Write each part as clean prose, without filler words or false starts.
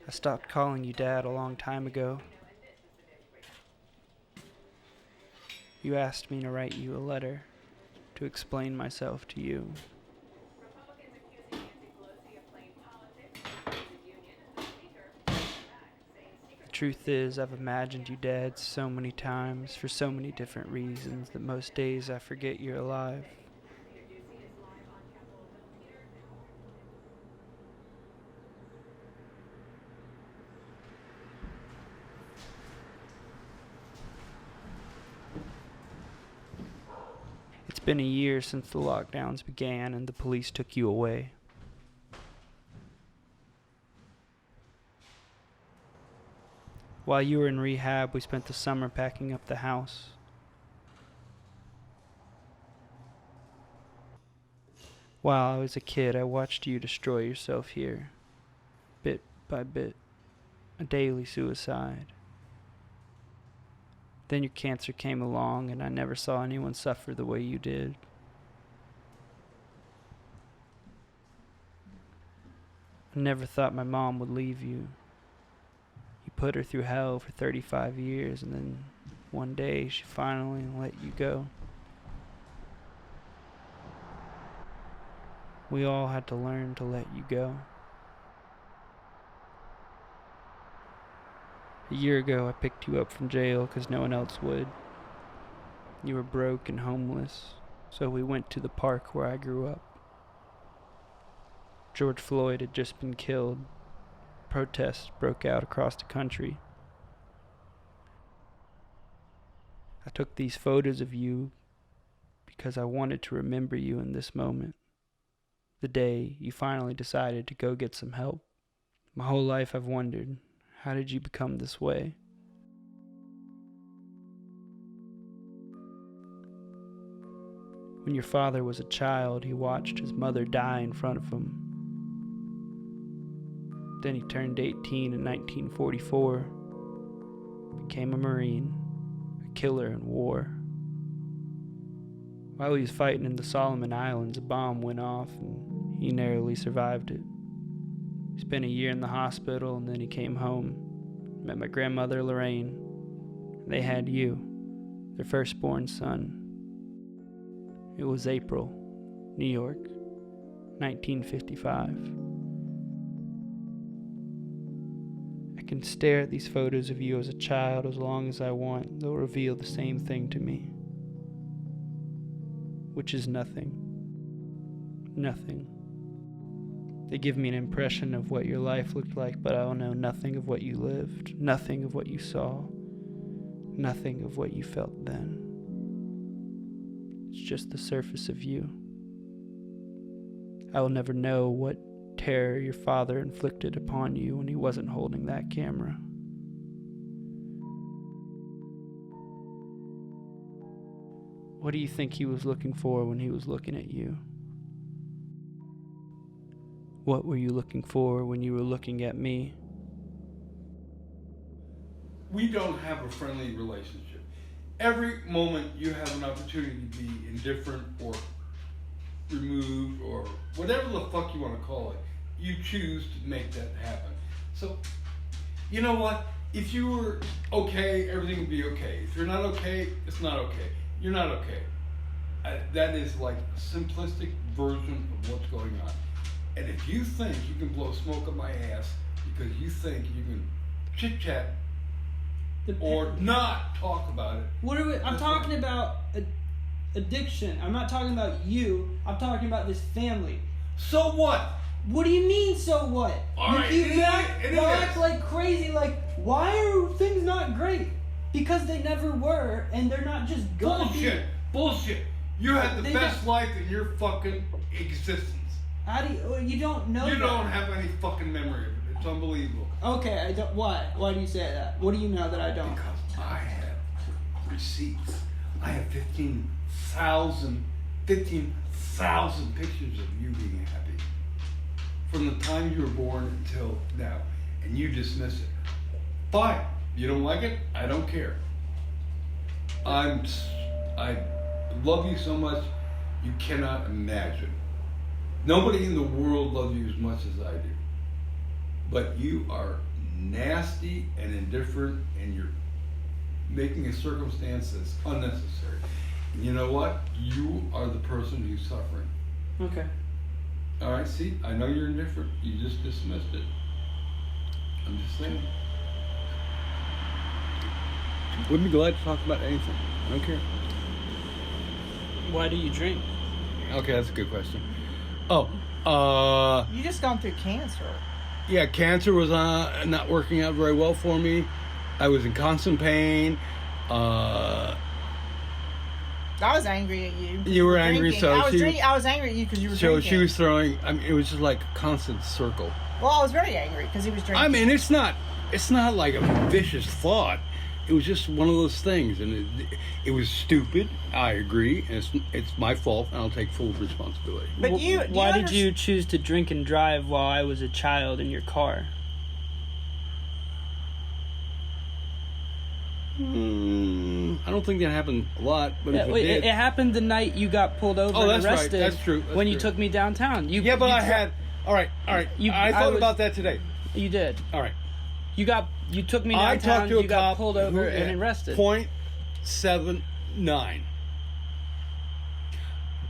I stopped calling you Dad a long time ago. You asked me to write you a letter to explain myself to you. The truth is, I've imagined you dead so many times for so many different reasons that most days I forget you're alive. It's been a year since the lockdowns began and the police took you away. While you were in rehab, we spent the summer packing up the house. While I was a kid, I watched you destroy yourself here, bit by bit, a daily suicide. Then your cancer came along, and I never saw anyone suffer the way you did. I never thought my mom would leave you. You put her through hell for 35 years, and then one day she finally let you go. We all had to learn to let you go. A year ago, I picked you up from jail because no one else would. You were broke and homeless, so we went to the park where I grew up. George Floyd had just been killed. Protests broke out across the country. I took these photos of you because I wanted to remember you in this moment. The day you finally decided to go get some help. My whole life I've wondered, how did you become this way? When your father was a child, he watched his mother die in front of him. Then he turned 18 in 1944, became a Marine, a killer in war. While he was fighting in the Solomon Islands, a bomb went off and he narrowly survived it. He spent a year in the hospital and then he came home, met my grandmother Lorraine. They had you, their firstborn son. It was April, New York, 1955. I can stare at these photos of you as a child as long as I want. They'll reveal the same thing to me, which is nothing. Nothing. They give me an impression of what your life looked like, but I will know nothing of what you lived, nothing of what you saw, nothing of what you felt then. It's just the surface of you. I will never know what terror your father inflicted upon you when he wasn't holding that camera. What do you think he was looking for when he was looking at you? What were you looking for when you were looking at me? We don't have a friendly relationship. Every moment you have an opportunity to be indifferent or removed or whatever the fuck you want to call it, you choose to make that happen. So, you know what? If you were okay, everything would be okay. If you're not okay, it's not okay. You're not okay. That is like a simplistic version of what's going on. And if you think you can blow smoke up my ass because you think you can chit-chat or not talk about it. What are we? I'm talking about addiction. I'm not talking about you. I'm talking about this family. So what? What do you mean, so what? All right, You act like crazy, like, why are things not great? Because they never were, and they're not just gonna Bullshit. Bullshit. You had the best life in your fucking existence. How do you don't know You that. don't have any fucking memory of it. It's unbelievable. Okay, I don't. Why? Why do you say that? What do you know that I don't? Because I have receipts. I have 15,000 pictures of you being happy. From the time you were born until now. And you dismiss it. Fine. You don't like it? I don't care. I love you so much you cannot imagine. Nobody in the world loves you as much as I do. But you are nasty and indifferent, and you're making a circumstance that's unnecessary. And you know what? You are the person who's suffering. Okay. All right, see, I know you're indifferent. You just dismissed it. I'm just saying. Wouldn't be glad to talk about anything. I don't care. Why do you drink? Okay, that's a good question. Oh, You just gone through cancer. yeah, cancer was not working out very well for me. I was in constant pain. I was angry at you. You were angry, drinking. so I was angry at you because you were so drinking. she was throwing. I mean, it was just like a constant circle. Well, I was very angry because he was drinking. I mean, it's not like a vicious thought. It was just one of those things, and it was stupid. I agree, and it's my fault, and I'll take full responsibility. But Why did you choose to drink and drive while I was a child in your car? I don't think that happened a lot, but if it did, it happened the night you got pulled over and that's arrested. right. That's true. That's when you true. took me downtown. But I had. All right. I thought about that today. You did. All right. You took me I downtown. talked to a You got cop pulled over and arrested. .79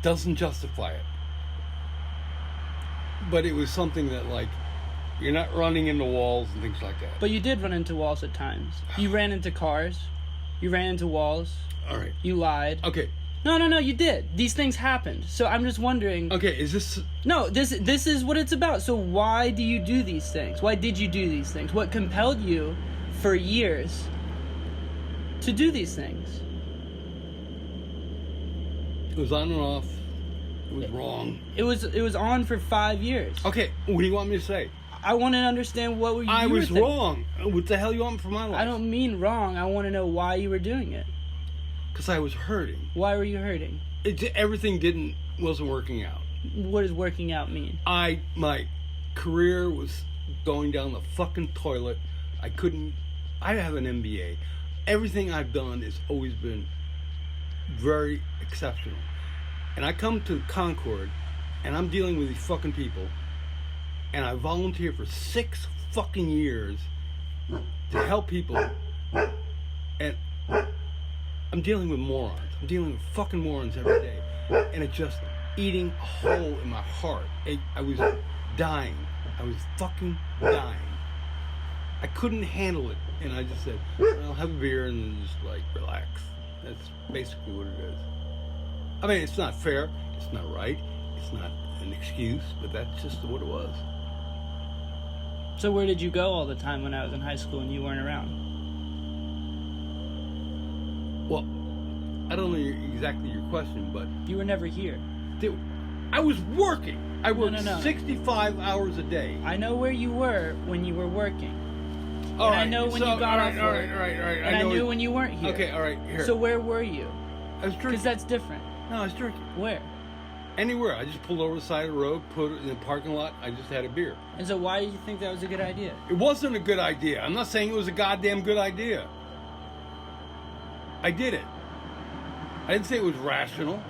doesn't justify it, but it was something that, like, you're not running into walls and things like that. But you did run into walls at times. You ran into cars. You ran into walls. All right. You lied. Okay. No, you did. These things happened. So I'm just wondering. Okay, is this... No, this is what it's about. So why do you do these things? Why did you do these things? What compelled you for years to do these things? It was on and off. It was wrong. It was on for 5 years. Okay, what do you want me to say? I want to understand what were you I was were thinking. wrong. What the hell you want for my life? I don't mean wrong. I want to know why you were doing it. Because I was hurting. Why were you hurting? Everything wasn't working out. What does working out mean? My career was going down the fucking toilet. I have an MBA. Everything I've done has always been very exceptional. And I come to Concord, and I'm dealing with these fucking people, and I volunteer for 6 fucking years to help people, and I'm dealing with morons. I'm dealing with fucking morons every day, and it's just eating a hole in my heart. I was dying. I was fucking dying. I couldn't handle it, and I just said, I'll have a beer and then just, like, relax. That's basically what it is. I mean, it's not fair. It's not right. It's not an excuse, but that's just what it was. So where did you go all the time when I was in high school and you weren't around? Well, I don't know exactly your question, but... You were never here. I was working. I worked No. 65 hours a day. I know where you were when you were working. All and right, I know when you got off work. All right. And I knew when you weren't here. Okay, all right, here. So where were you? I was drinking. Because that's different. No, I was drinking. Where? Anywhere. I just pulled over the side of the road, put it in the parking lot. I just had a beer. And so why did you think that was a good idea? It wasn't a good idea. I'm not saying it was a goddamn good idea. I did it. I didn't say it was rational.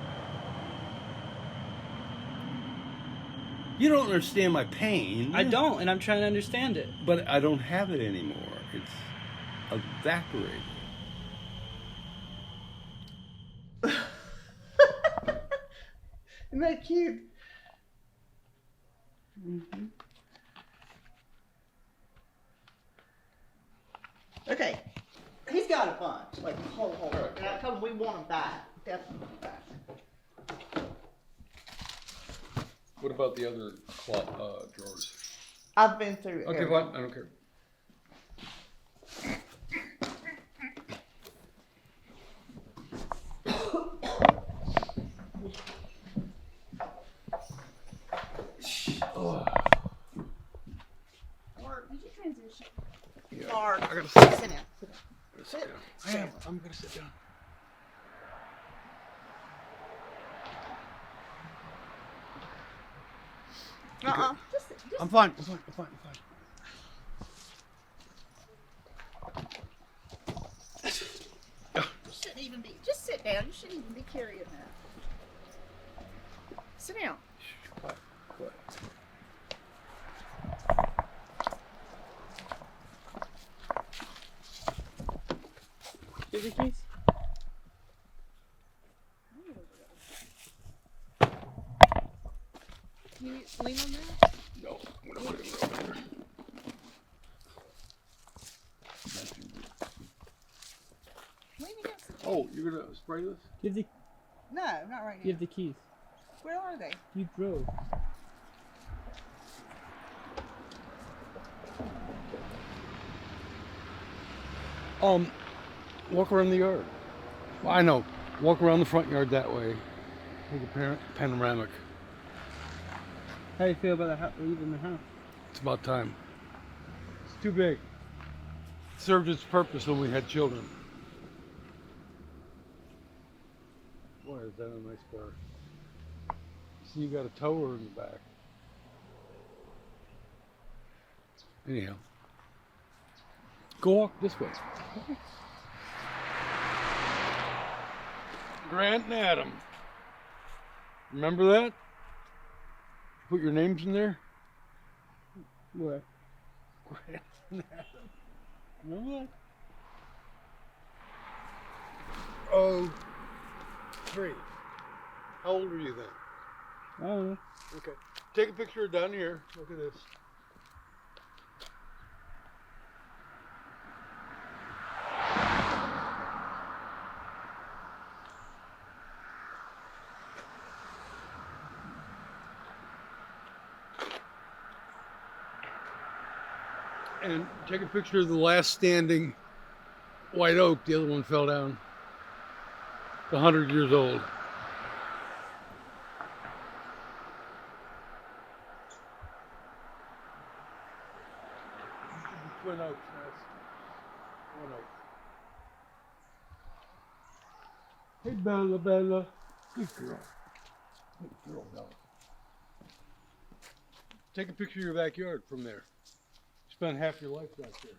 You don't understand my pain. I don't, and I'm trying to understand it. But I don't have it anymore. It's evaporated. Isn't that cute? Mm-hmm. Okay. He's got a bunch, like a whole. And I told him we want them back. Definitely want them back. What about the other drawers? I've been through Okay, everything. fine. I don't care. Or did you transition? Yeah. Or I gotta sit sit down. Sit down. I am. I'm gonna sit down. Just I'm fine. shouldn't even be. Just sit down. You shouldn't even be carrying that. Sit down. Quiet. Give the keys. Can you lean on that? No, I'm gonna put it over there. Lean against the Oh, you're gonna spray this? Give the No, not right now. give the keys. Where are they? You drove. Walk around the yard. Well, I know. Walk around the front yard that way. Take a panoramic. How do you feel about the house, leaving the house? It's about time. It's too big. It served its purpose when we had children. Boy, is that a nice car. See, you got a tower in the back. Anyhow. Go walk this way. Grant and Adam. Remember that? Put your names in there? Where? Grant and Adam. Remember that? Oh, 3. How old were you then? I don't know. Okay. Take a picture down here. Look at this. And take a picture of the last standing white oak. The other one fell down. 100 years old. Twin oaks. That's one oak. Hey, Bella, Bella. Good girl. Good girl, Bella. Take a picture of your backyard from there. Spend half your life back there.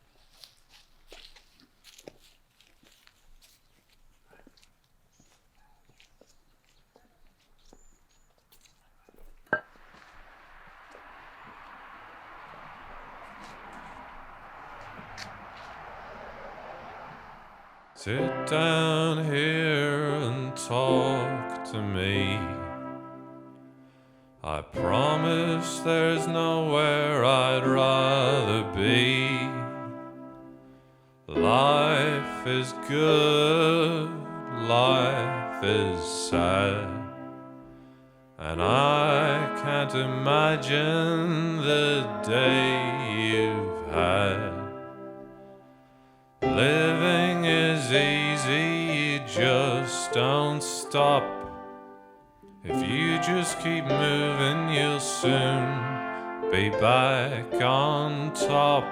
Sit down here and talk to me. I promise there's nowhere I'd rather be. Life is good, life is sad, and I can't imagine the day you've had. Living is easy, you just don't stop. If you just keep moving, you'll soon be back on top.